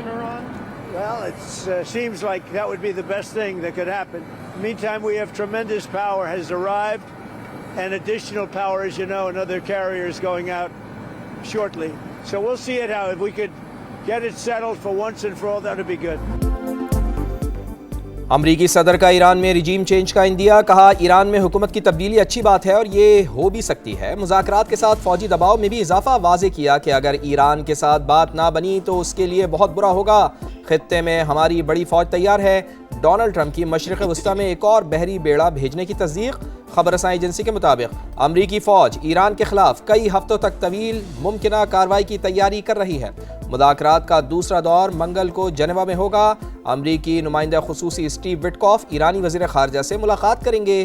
in Iran? Well, it seems like that would be the best thing that could happen. Meantime, we have tremendous power has arrived, and additional power, as you know, and other carriers going out shortly. So we'll see it how. If we could get it settled for once and for all, that would be good. अमरीकी सदर का Iran में regime change का India, कहा Iran में हुकूमत की तब्दीली अच्छी बात है और ये हो भी सकती है। मुज़ाकरात के साथ फौजी दबाव में भी इजाफा, वाज़े किया कि अगर ईरान के साथ बात ना बनी तो उसके लिए बहुत बुरा होगा। खित्ते में हमारी बड़ी फौज तैयार है। डोनाल्ड ट्रंप की मशरिक़ वस्ता में एक और बहरी बेड़ा भेजने की तस्दीक। खबर रसाई एजेंसी के मुताबिक अमरीकी फ़ौज ईरान के खिलाफ कई हफ्तों तक तवील मुमकिना कार्रवाई की तैयारी कर रही है। मुज़ाकरात का दूसरा दौर मंगल को जनेवा में होगा। अमरीकी नुमाइंदा खुसूसी स्टीव विटकॉफ ईरानी वज़ीर ख़ारजा से मुलाकात करेंगे।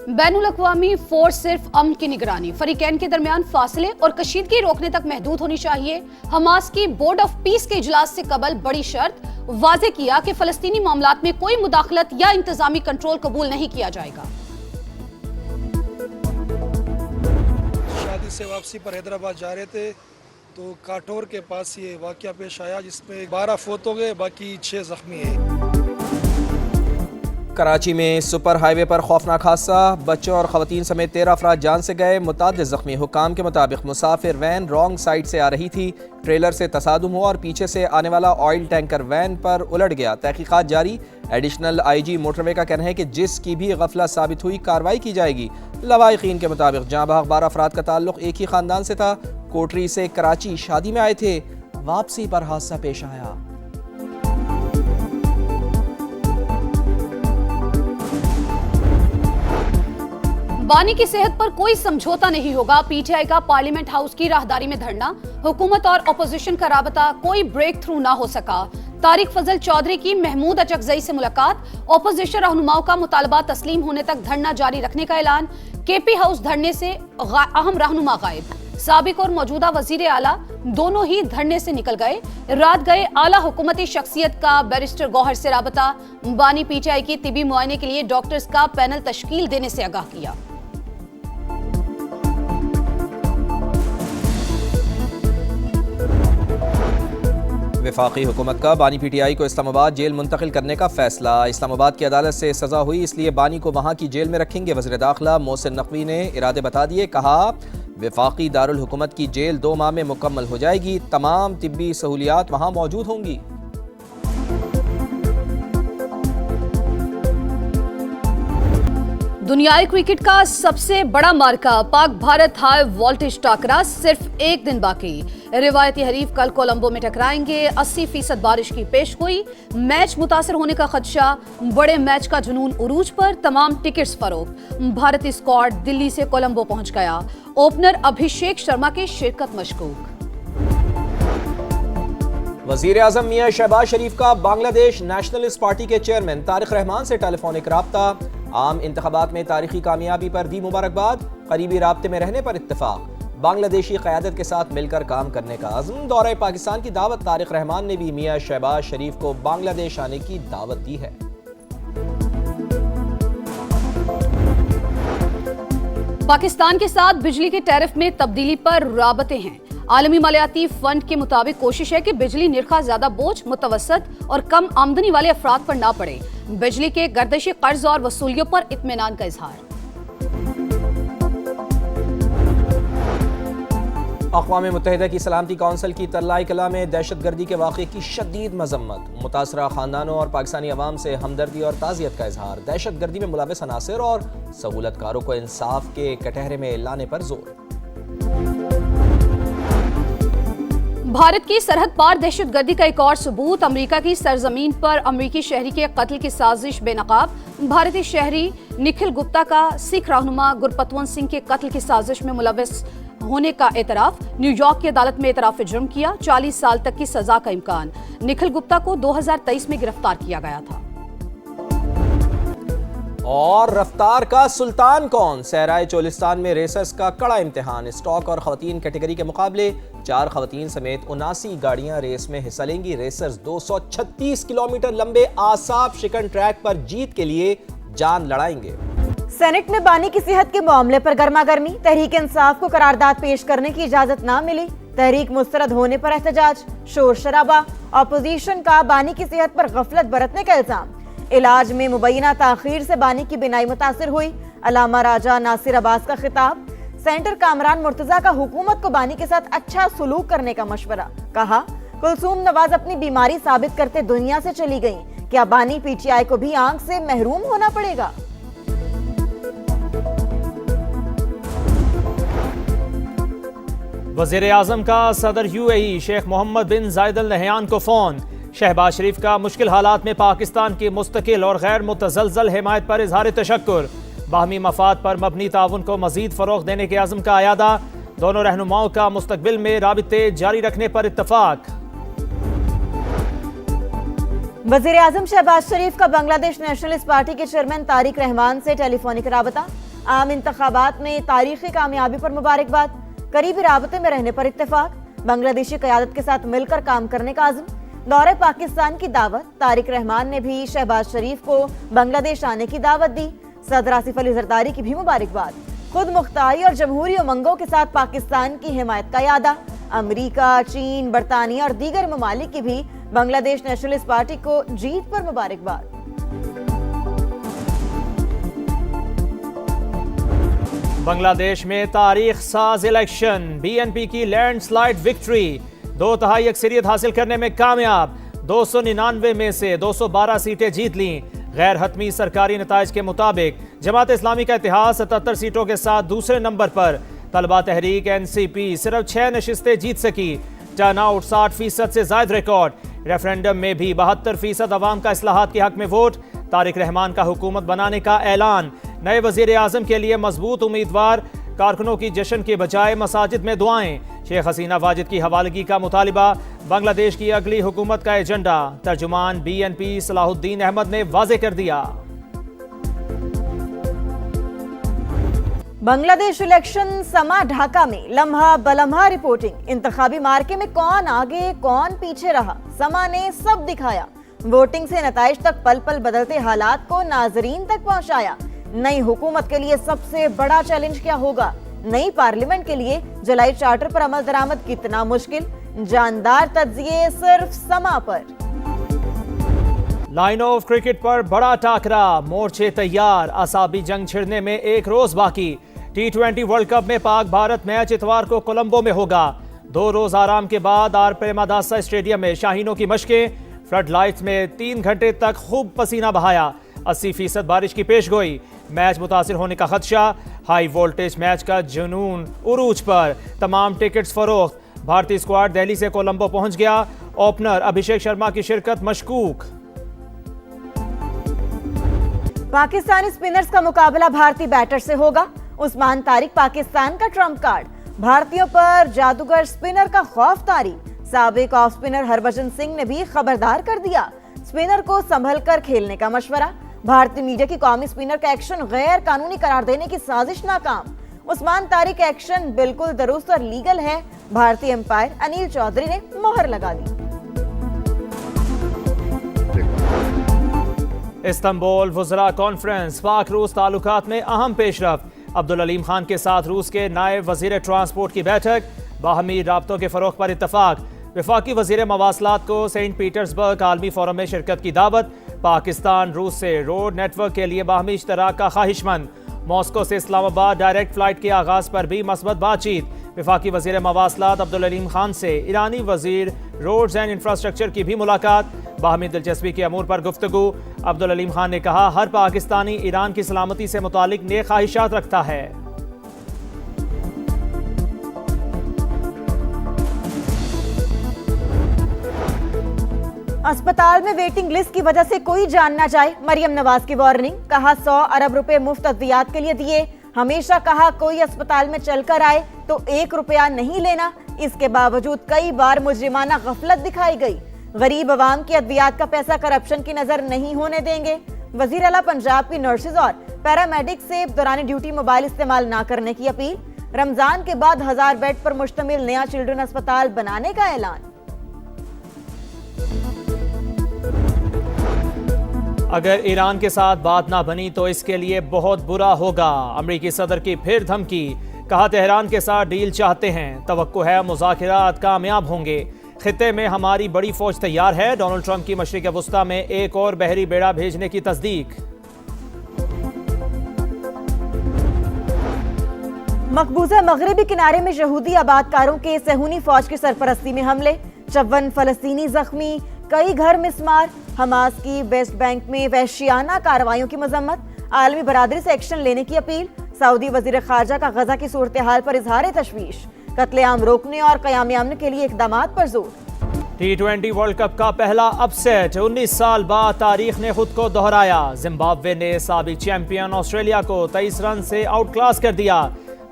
बैनुल-अक़वामी फोर्स सिर्फ अमन की निगरानी, फरीकैन के दरमियान फासले और कशीदगी रोकने तक महदूद होनी चाहिए। हमास की बोर्ड ऑफ पीस के इजलास से कबल बड़ी शर्त, वाज़े किया कि फ़लस्तीनी मामलात में कोई मुदाखलत या इंतजामी कंट्रोल कबूल नहीं किया जाएगा। शादी से वापसी पर हैदराबाद जा रहे थे तो काठौर के पास ये वाक़या पेश आया, जिसमें 12 फौत हो गए, बाकी 6 जख्मी हैं। कराची में सुपर हाईवे पर खौफनाक हादसा, बच्चों और खवातीन समेत 13 अफराद जान से गए, मुतादिद जख्मी। हुकाम के मुताबिक मुसाफिर वैन रॉन्ग साइड से आ रही थी, ट्रेलर से तसादुम हुआ और पीछे से आने वाला ऑयल टैंकर वैन पर उलट गया। तहकीकात जारी। एडिशनल IG मोटरवे का कहना है कि जिसकी भी गफलत साबित हुई कार्रवाई की जाएगी। लवाहिकीन के मुताबिक जहाँ भाग 12 अफराद का ताल्लुक एक ही खानदान से था, कोटरी से कराची शादी में आए थे, वापसी पर हादसा पेश आया। बानी की सेहत पर कोई समझौता नहीं होगा, PTI का पार्लियामेंट हाउस की राहदारी में धरना। हुकूमत और अपोजिशन का राबता, कोई ब्रेक थ्रू ना हो सका। तारिक फजल चौधरी की महमूद अचकजई से मुलाकात, अपोजिशन रहनुमाओं का मुतालबा तस्लीम होने तक धरना जारी रखने का ऐलान। KP हाउस धरने से अहम रहनुमा गायब, साबिक और मौजूदा वजीर आला दोनों ही धरने से निकल गए। रात गए आला हुकूमती शख्सियत का बैरिस्टर गौहर से राबता। बानी PTI की तिबी मुआयने के लिए डॉक्टर्स का पैनल तश्कील देने से आगाह किया। वफाकी हुकूमत का बानी PTI को इस्लामाबाद जेल मुंतकिल करने का फैसला। इस्लामाबाद की अदालत से सजा हुई, इसलिए बानी को वहाँ की जेल में रखेंगे। वज़ीर दाखिला मोहसिन नकवी ने इरादे बता दिए। कहा वफाकी दारुल हुकूमत की जेल 2 माह में मुकम्मल हो जाएगी, तमाम तिब्बी सहूलियात वहाँ मौजूद होंगी। दुनियाई क्रिकेट का सबसे बड़ा मार्का, पाक भारत हाई वोल्टेज टाकरा, सिर्फ एक दिन बाकी। रिवायती हरीफ कल कोलंबो में टकराएंगे। 80% बारिश की पेशगोई, मैच मुतासर होने का खदशा, बड़े मैच का जुनून उरूज पर, तमाम टिकट्स फरोख्त। भारतीय स्क्वाड दिल्ली से कोलंबो पहुंच गया। ओपनर अभिषेक शर्मा की शिरकत मशकूक। वज़ीर आज़म मियां शहबाज शरीफ का बांग्लादेश नेशनलिस्ट पार्टी के चेयरमैन तारिक रहमान से टेलीफोनिक राब्ता। आम इंतखाबात में तारीखी कामयाबी पर दी मुबारकबाद, करीबी राब्ते में रहने पर इत्तेफाक। बांग्लादेशी क़यादत के साथ मिलकर काम करने का अज़्म। दौरे पाकिस्तान की दावत, तारिक रहमान ने भी मियां शहबाज शरीफ को बांग्लादेश आने की दावत दी है। पाकिस्तान के साथ बिजली के टैरिफ में तब्दीली पर राबते हैं। आलमी मालियाती फंड के मुताबिक कोशिश है कि बिजली निर्खा ज्यादा बोझ मुतवसत और कम आमदनी वाले अफराद पर ना पड़े। बिजली के गर्दिशी कर्ज और वसूलियों पर इत्मीनान का इजहार। अक़वाम मुत्तहिदा की सलामती कौंसिल की तरलाई कला में दहशतगर्दी के वाक़े की शदीद मजम्मत। मुतासरा ख़ानदानों और पाकिस्तानी अवाम से हमदर्दी और ताज़ियत का इजहार। दहशतगर्दी में मुलविस अनासिर और सहूलतकारों को इंसाफ के कटहरे में लाने पर जोर। भारत की सरहद पार दहशतगर्दी का एक और सबूत, अमेरिका की सरजमीन पर अमेरिकी शहरी के कत्ल की साजिश बेनकाब। भारतीय शहरी निखिल गुप्ता का सिख रहनुमा गुरपतवंत सिंह के कत्ल की साजिश में मुलविस होने का एतराफ। न्यूयॉर्क की अदालत में एतराफ जुर्म किया। 40 साल तक की सजा का इम्कान। निखिल गुप्ता को 2023 में गिरफ्तार किया गया था। और रफ्तार का सुल्तान कौन? सहराए चोलिस्तान में रेसर्स का कड़ा इम्तिहान। स्टॉक और खवातीन कैटेगरी के मुकाबले 4 खवातीन समेत 79 गाड़ियां रेस में हिस्सा लेंगी। रेसर्स 236 किलोमीटर लंबे आसाब शिकन ट्रैक पर जीत के लिए जान लड़ाएंगे। सेनेट में बानी की सेहत के मामले पर गर्मागर्मी, तहरीक इंसाफ को करारदाद पेश करने की इजाजत ना मिली, तहरीक मुस्तरद होने पर एहतजाज, शोर शराबा, ऑपोजिशन का बानी की सेहत पर गफलत बरतने का इल्जाम, इलाज में मुबैना ताखीर से बानी की बिनाई मुतासिर हुई, अलामा राजा नासिर अब्बास का खिताब, सेंटर कामरान मुर्तजा का हुकूमत को बानी के साथ अच्छा सुलूक करने का मशवरा, कहा कुलसूम नवाज अपनी बीमारी साबित करते दुनिया से चली गईं, क्या बानी पीटीआई को भी आंख से महरूम होना पड़ेगा? वज़ीर आज़म का सदर यूएई शेख मोहम्मद बिन जायद अल नहयान को फोन, शहबाज शरीफ का मुश्किल हालात में पाकिस्तान की मुस्तकिल और गैर मुतज़लज़ल हिमायत पर इजहार तशक्कुर, बाहमी मफाद पर मबनी ताउन को मजीद फरोग़ देने के आज़म का अयादा, दोनों रहनुमाओं का मुस्तकबिल में राबिते जारी रखने पर इत्तफाक। वज़ीर आज़म शहबाज शरीफ का बांग्लादेश नेशनलिस्ट पार्टी के चेयरमैन तारिक रहमान से टेलीफोनिक राबता, आम इंतखाबात में तारीखी कामयाबी पर मुबारकबाद, करीबी राबते में रहने पर इत्तेफाक, बांग्लादेशी क़यादत के साथ मिलकर काम करने का आज़म, दौरे पाकिस्तान की दावत, तारिक रहमान ने भी शहबाज शरीफ को बांग्लादेश आने की दावत दी, सदर आसिफ अली जरदारी की भी मुबारकबाद, खुद मुख्तारी और जमहूरी उमंगों के साथ पाकिस्तान की हिमायत का यादा, अमरीका, चीन, बरतानिया और दीगर ममालिक की भी बांग्लादेश नेशनलिस्ट पार्टी को जीत पर मुबारकबाद। बांग्लादेश में तारीख साज इलेक्शन, बीएनपी की लैंडस्लाइड विक्ट्री, 2/3 अक्सरियत हासिल करने में कामयाब, 299 में से 212 सीटें जीत लीं। गैर हतमी सरकारी नताइज के मुताबिक जमात इस्लामी का इतिहास 77 सीटों के साथ दूसरे नंबर पर, तलबा तहरीक एनसीपी सिर्फ 6 नशिस्तें जीत सकी, टर्नआउट 60% से जायद रिकॉर्ड, रेफरेंडम में भी 72% अवाम का इस्लाहात के हक में वोट, तारिक रहमान का हुकूमत बनाने का ऐलान, नए वजीर आजम के लिए मजबूत उम्मीदवार, कारकुनों की जश्न के बजाय मसाजिद में दुआएं, शेख हसीना वाजिद की हवालगी का मुतालिबा, बांग्लादेश की अगली हुकूमत का एजेंडा, तर्जुमान बीएनपी सलाहुद्दीन अहमद ने वाजे कर दिया। बांग्लादेश इलेक्शन समा ढाका में लम्हा बलम्हा रिपोर्टिंग, इंतखाबी मार्के में कौन आगे कौन पीछे रहा, समा ने सब दिखाया, वोटिंग से नताइज तक पल पल बदलते हालात को नाजरीन तक पहुंचाया। नई हुकूमत के लिए सबसे बड़ा चैलेंज क्या होगा, नई पार्लियामेंट के लिए जुलाई चार्टर पर अमल दरामद कितना मुश्किल, जानदार तज्जिए सिर्फ समा पर। लाइन ऑफ क्रिकेट पर बड़ा टाकरा, मोर्चे तैयार, असाबी जंग छिड़ने में एक रोज बाकी। T20 वर्ल्ड कप में पाक भारत मैच इतवार को कोलंबो में होगा। 2 रोज आराम के बाद आर प्रेमादासा स्टेडियम में शाहीनों की मशकें, फ्लड लाइट्स में 3 घंटे तक खूब पसीना बहाया, 80% बारिश की पेशगोई, मैच मुतासिर होने का खदशा, हाई वोल्टेज मैच का जुनून उरूज पर, तमाम टिकट्स फरोख्त, भारतीय स्क्वाड दिल्ली से कोलंबो पहुंच गया, ओपनर अभिषेक शर्मा की शिरकत मशकूक। पाकिस्तानी स्पिनर्स का मुकाबला भारतीय बैटर से होगा, उस्मान तारिक पाकिस्तान का ट्रम्प कार्ड, भारतीयों पर जादूगर स्पिनर का खौफ तारी, साबिक ऑफ स्पिनर हरभजन सिंह ने भी खबरदार कर दिया, स्पिनर को संभल कर खेलने का मशवरा, भारतीय मीडिया की कौमी स्पिनर का एक्शन गैर कानूनी करार देने की साजिश नाकाम, उस्मान तारिक एक्शन बिल्कुल दुरुस्त और लीगल है, भारतीय एम्पायर अनिल चौधरी ने मोहर लगा दी। इस्तांबुल वुज़रा कॉन्फ्रेंस, पाक रूस ताल्लुकात में अहम पेशरफ्त, अब्दुल अलीम खान के साथ रूस के नायब वजीर ट्रांसपोर्ट की बैठक, बाहमी राब्तों के फरोग पर इत्तफाक, वफाकी वजीर मवासलात को सेंट पीटर्सबर्ग आलमी फोरम में शिरकत की दावत, पाकिस्तान रूस से रोड नेटवर्क के लिए बाहमी इश्तराक का ख्वाहिशमंद, मॉस्को से इस्लामाबाद डायरेक्ट फ्लाइट के आगाज पर भी मस्बत बातचीत, वफाकी वजीर मवासलात अब्दुल अलीम खान से ईरानी वजीर रोड्स एंड इंफ्रास्ट्रक्चर की भी मुलाकात, बाहमी दिलचस्पी के अमूर पर गुफ्तगू, अब्दुल अलीम खान ने कहा हर पाकिस्तानी ईरान की सलामती से मुतालिक नेक ख्वाहिशात रखता है। अस्पताल में वेटिंग लिस्ट की वजह से कोई जान ना जाए, मरियम नवाज की वार्निंग, कहा 100 अरब रुपए मुफ्त अद्वियात के लिए दिए, हमेशा कहा कोई अस्पताल में चलकर आए तो 1 रुपया नहीं लेना, इसके बावजूद कई बार मुजरिमाना गफलत दिखाई गई, गरीब अवाम की अद्वियात का पैसा करप्शन की नजर नहीं होने देंगे, वजीर आला पंजाब की नर्सेज और पैरामेडिक से दौरान ड्यूटी मोबाइल इस्तेमाल ना करने की अपील, रमजान के बाद 1000 बेड पर मुश्तमिल नया चिल्ड्रन अस्पताल बनाने का ऐलान। अगर ईरान के साथ बात ना बनी तो इसके लिए बहुत बुरा होगा। अमेरिकी सदर की फिर धमकी, कहा तेहरान के साथ डील चाहते हैं, तवक्को है मुज़ाकरात कामयाब होंगे। खित्ते में हमारी बड़ी फौज तैयार है। डोनाल्ड ट्रंप की मशरिक़ वुस्ता में एक और बहरी बेड़ा भेजने की तस्दीक। मकबूजा मगरबी किनारे में यहूदी आबादकारों के सहूनी फौज की सरपरस्ती में हमले, 54 फलस्तीनी जख्मी, कई घर मिस्मार। हमास की वेस्ट बैंक में वहशियाना कार्रवाइयों की मजम्मत, आलमी बरादरी से एक्शन लेने की अपील। सऊदी वजीर खारजा का गजा की सूरत हाल पर इजहार तशवीश, कत्लेआम रोकने और क़याम अमन के लिए इक़दामात पर जोर। T20 वर्ल्ड कप का पहला अपसेट, 19 साल बाद तारीख ने खुद को दोहराया। जिम्बाब्वे ने साबिक चैंपियन ऑस्ट्रेलिया को 23 रन से आउट क्लास कर दिया।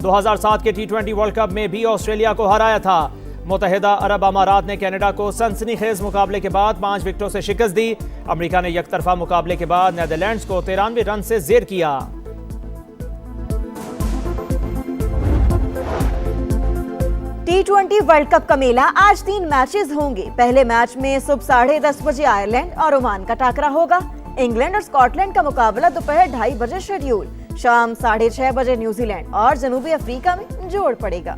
2007 के T20 वर्ल्ड कप में भी ऑस्ट्रेलिया को हराया था। मुत्तहिदा अरब अमारात ने कनाडा को सनसनीखेज मुकाबले के बाद 5 विकेटों से शिकस्त दी। अमेरिका ने यकतरफा मुकाबले के बाद नीदरलैंड्स को 93 रन से जेर किया। T20 वर्ल्ड कप का मेला, आज 3 मैचेस होंगे। पहले मैच में सुबह 10:30 बजे आयरलैंड और ओमान का टाकरा होगा। इंग्लैंड और स्कॉटलैंड का मुकाबला दोपहर 2:30 बजे शेड्यूल। शाम 6:30 बजे न्यूजीलैंड और जनूबी अफ्रीका में जोड़ पड़ेगा।